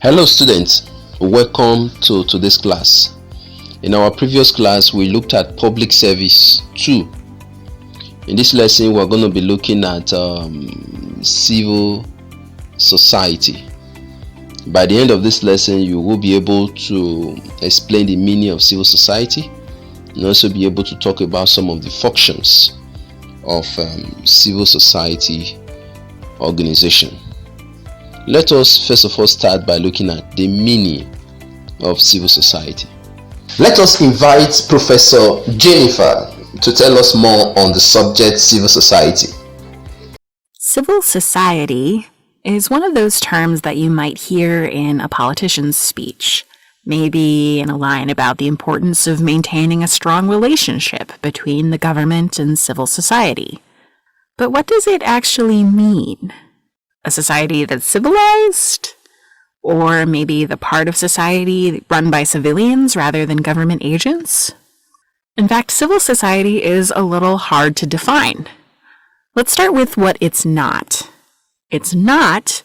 Hello students, welcome to today's class. In our previous class, we looked at public service 2. In this lesson, we're going to be looking at civil society. By the end of this lesson, you will be able to explain the meaning of civil society and also be able to talk about some of the functions of civil society organization. Let us first of all start by looking at the meaning of civil society. Let us invite Professor Jennifer to tell us more on the subject civil society. Civil society is one of those terms that you might hear in a politician's speech, maybe in a line about the importance of maintaining a strong relationship between the government and civil society. But what does it actually mean? A society that's civilized? Or maybe the part of society run by civilians rather than government agents? In fact, civil society is a little hard to define. Let's start with what it's not. It's not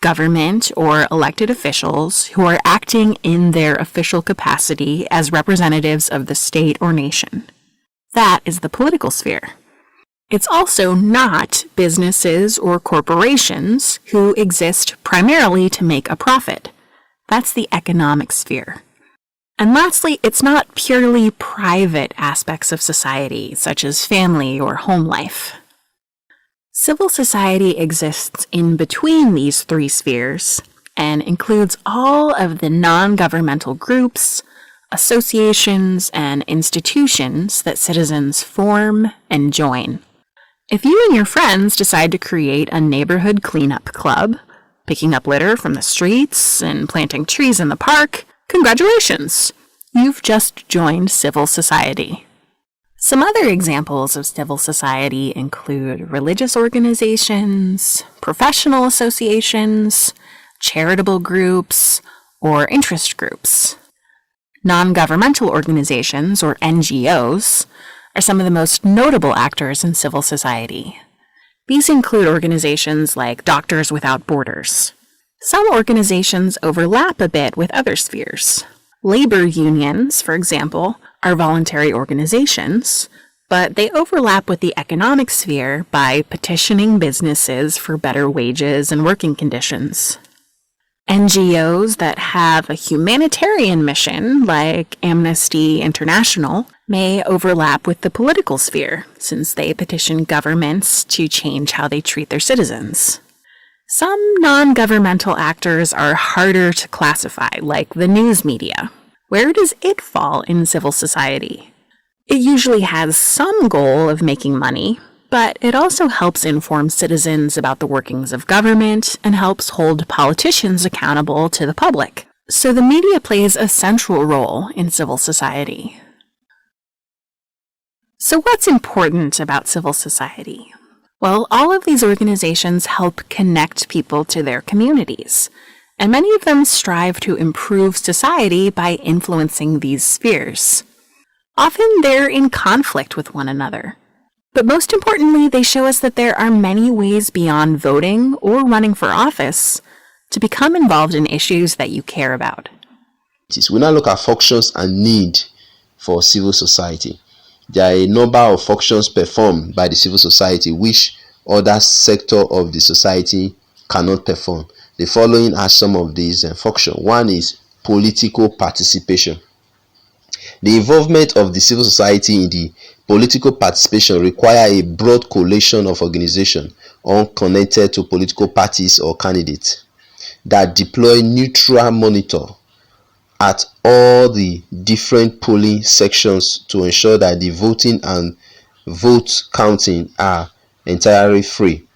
government or elected officials who are acting in their official capacity as representatives of the state or nation. That is the political sphere. It's also not businesses or corporations who exist primarily to make a profit. That's the economic sphere. And lastly, it's not purely private aspects of society, such as family or home life. Civil society exists in between these three spheres and includes all of the non-governmental groups, associations, and institutions that citizens form and join. If you and your friends decide to create a neighborhood cleanup club, picking up litter from the streets and planting trees in the park, congratulations! You've just joined civil society. Some other examples of civil society include religious organizations, professional associations, charitable groups, or interest groups. Non-governmental organizations, or NGOs, are some of the most notable actors in civil society. These include organizations like Doctors Without Borders. Some organizations overlap a bit with other spheres. Labor unions, for example, are voluntary organizations, but they overlap with the economic sphere by petitioning businesses for better wages and working conditions. NGOs that have a humanitarian mission, like Amnesty International, may overlap with the political sphere, since they petition governments to change how they treat their citizens. Some non-governmental actors are harder to classify, like the news media. Where does it fall in civil society? It usually has some goal of making money, but it also helps inform citizens about the workings of government and helps hold politicians accountable to the public. So the media plays a central role in civil society. So what's important about civil society? Well, all of these organizations help connect people to their communities, and many of them strive to improve society by influencing these spheres. Often they're in conflict with one another. But most importantly, they show us that there are many ways beyond voting or running for office to become involved in issues that you care about. We now look at functions and need for civil society. There are a number of functions performed by the civil society which other sector of the society cannot perform. The following are some of these functions. One is political participation. The involvement of the civil society in the political participation require a broad coalition of organizations unconnected to political parties or candidates that deploy neutral monitor at all the different polling sections to ensure that the voting and vote counting are entirely free,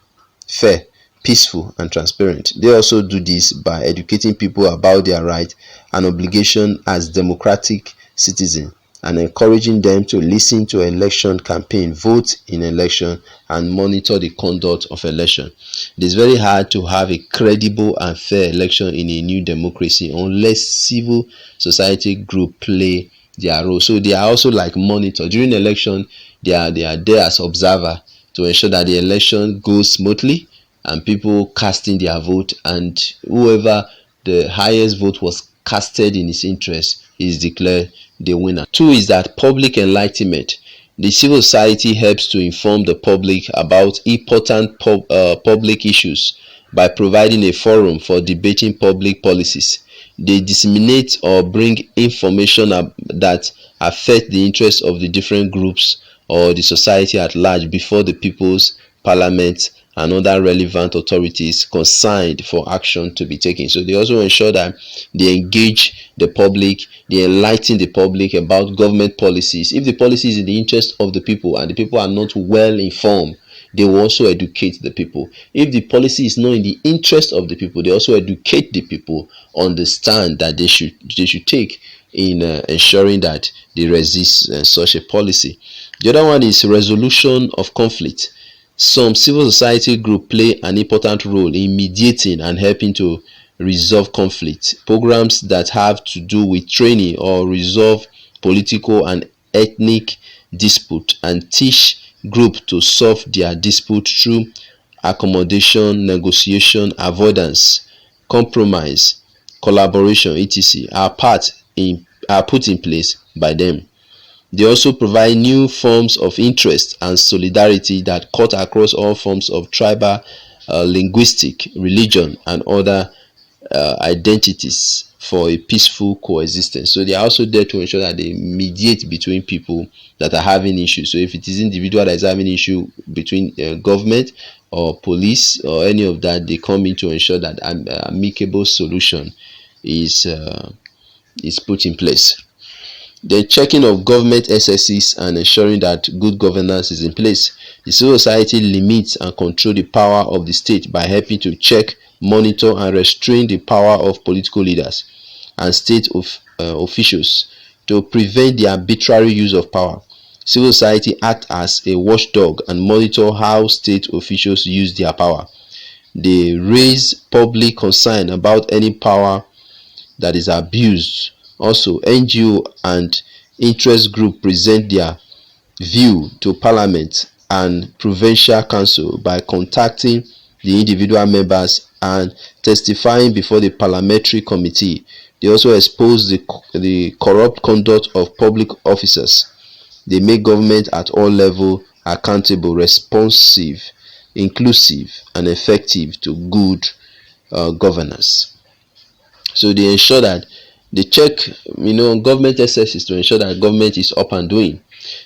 fair, peaceful, and transparent. They also do this by educating people about their rights and obligation as democratic citizens and encouraging them to listen to election campaign, vote in election, and monitor the conduct of election. It is very hard to have a credible and fair election in a new democracy unless civil society group play their role. So they are also like monitor. During election, they are there as observer to ensure that the election goes smoothly and people casting their vote, and whoever the highest vote was casted in his interest, he is declared the winner. Two is that public enlightenment. The civil society helps to inform the public about important public issues by providing a forum for debating public policies. They disseminate or bring information that affect the interests of the different groups or the society at large before the people's parliament and other relevant authorities concerned for action to be taken. So they also ensure that they engage the public, they enlighten the public about government policies. If the policy is in the interest of the people and the people are not well informed, they will also educate the people. If the policy is not in the interest of the people, they also educate the people on the stand that they should take in ensuring that they resist such a policy. The other one is resolution of conflict. Some civil society groups play an important role in mediating and helping to resolve conflict. Programs that have to do with training or resolve political and ethnic dispute and teach group to solve their dispute through accommodation, negotiation, avoidance, compromise, collaboration, etc. are put in place by them. They also provide new forms of interest and solidarity that cut across all forms of tribal, linguistic, religion, and other identities for a peaceful coexistence. So they are also there to ensure that they mediate between people that are having issues. So if it is individual that is having issue between government or police or any of that, they come in to ensure that an amicable solution is put in place. The checking of government excesses and ensuring that good governance is in place. The civil society limits and control the power of the state by helping to check, monitor, and restrain the power of political leaders and state officials to prevent the arbitrary use of power. Civil society acts as a watchdog and monitor how state officials use their power. They raise public concern about any power that is abused. Also, NGO and interest group present their view to Parliament and Provincial Council by contacting the individual members and testifying before the Parliamentary Committee. They also expose the corrupt conduct of public officers. They make government at all levels accountable, responsive, inclusive, and effective to good governance. So they ensure that they check, government excesses to ensure that government is up and doing.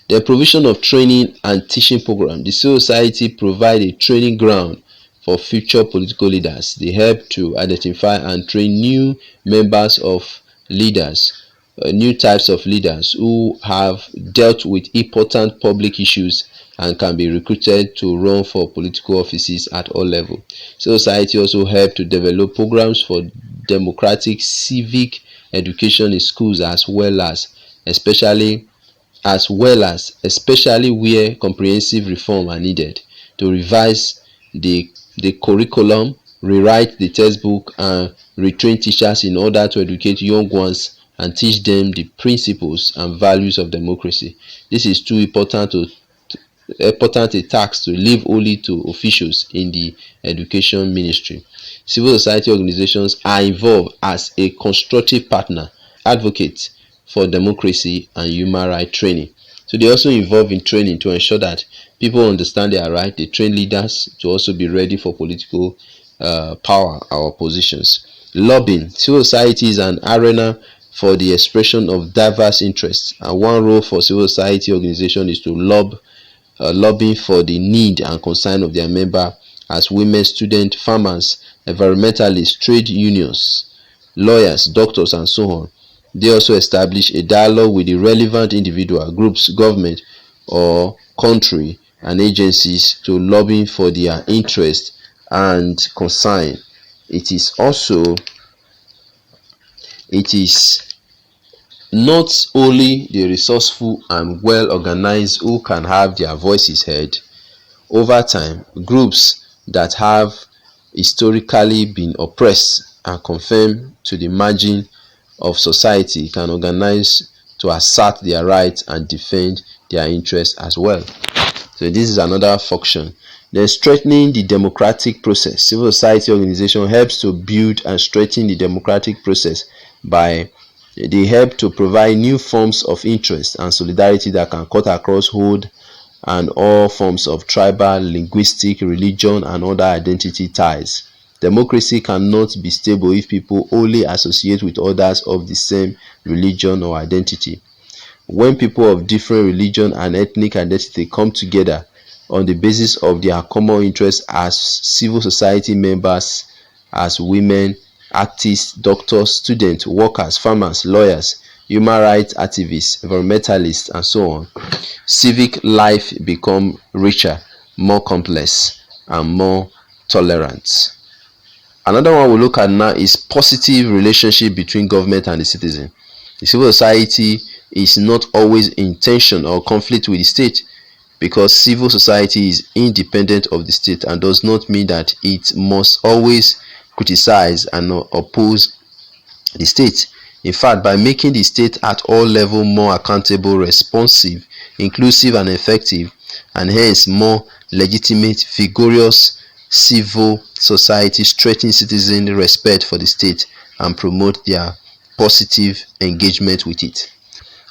The provision of training and teaching program. The civil society provide a training ground for future political leaders. They help to identify and train new members of leaders, new types of leaders who have dealt with important public issues and can be recruited to run for political offices at all levels. Civil society also help to develop programs for democratic civic education in schools as well as especially where comprehensive reform are needed, to revise the curriculum, rewrite the textbook, and retrain teachers in order to educate young ones and teach them the principles and values of democracy. This is too important a task to leave only to officials in the education ministry. Civil society organizations are involved as a constructive partner, advocate for democracy and human rights training. So they also involve in training to ensure that people understand their right. They train leaders to also be ready for political power or positions. Lobbying. Civil society is an arena for the expression of diverse interests, and one role for civil society organization is to lobby for the need and concern of their member as women, students, farmers, environmentalists, trade unions, lawyers, doctors, and so on. They also establish a dialogue with the relevant individual groups, government, or country and agencies to lobby for their interest and concern. It is not only the resourceful and well organized who can have their voices heard. Over time, groups that have historically been oppressed and confined to the margin of society can organize to assert their rights and defend their interests as well. So this is another function. Then strengthening the democratic process. Civil society organization helps to build and strengthen the democratic process by they help to provide new forms of interest and solidarity that can cut across old and all forms of tribal, linguistic, religion, and other identity ties. Democracy cannot be stable if people only associate with others of the same religion or identity. When people of different religion and ethnic identity come together on the basis of their common interests as civil society members, as women, artists, doctors, students, workers, farmers, lawyers, human rights activists, environmentalists, and so on, civic life become richer, more complex, and more tolerant. Another one we look at now is positive relationship between government and the citizen. The civil society is not always in tension or conflict with the state, because civil society is independent of the state and does not mean that it must always criticize and oppose the state. In fact, by making the state at all levels more accountable, responsive, inclusive, and effective, and hence more legitimate, vigorous, civil society strengthens citizen respect for the state and promote their positive engagement with it.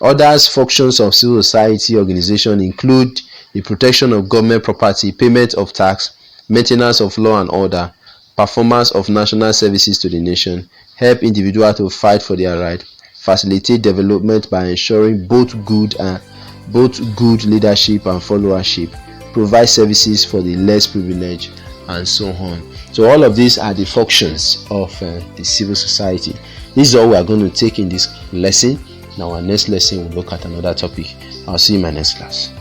Other functions of civil society organization include the protection of government property, payment of tax, maintenance of law and order, performance of national services to the nation, help individuals to fight for their right, facilitate development by ensuring both good leadership and followership, provide services for the less privileged, and so on. So all of these are the functions of the civil society. This is all we are going to take in this lesson. Now our next lesson we'll look at another topic. I'll see you in my next class.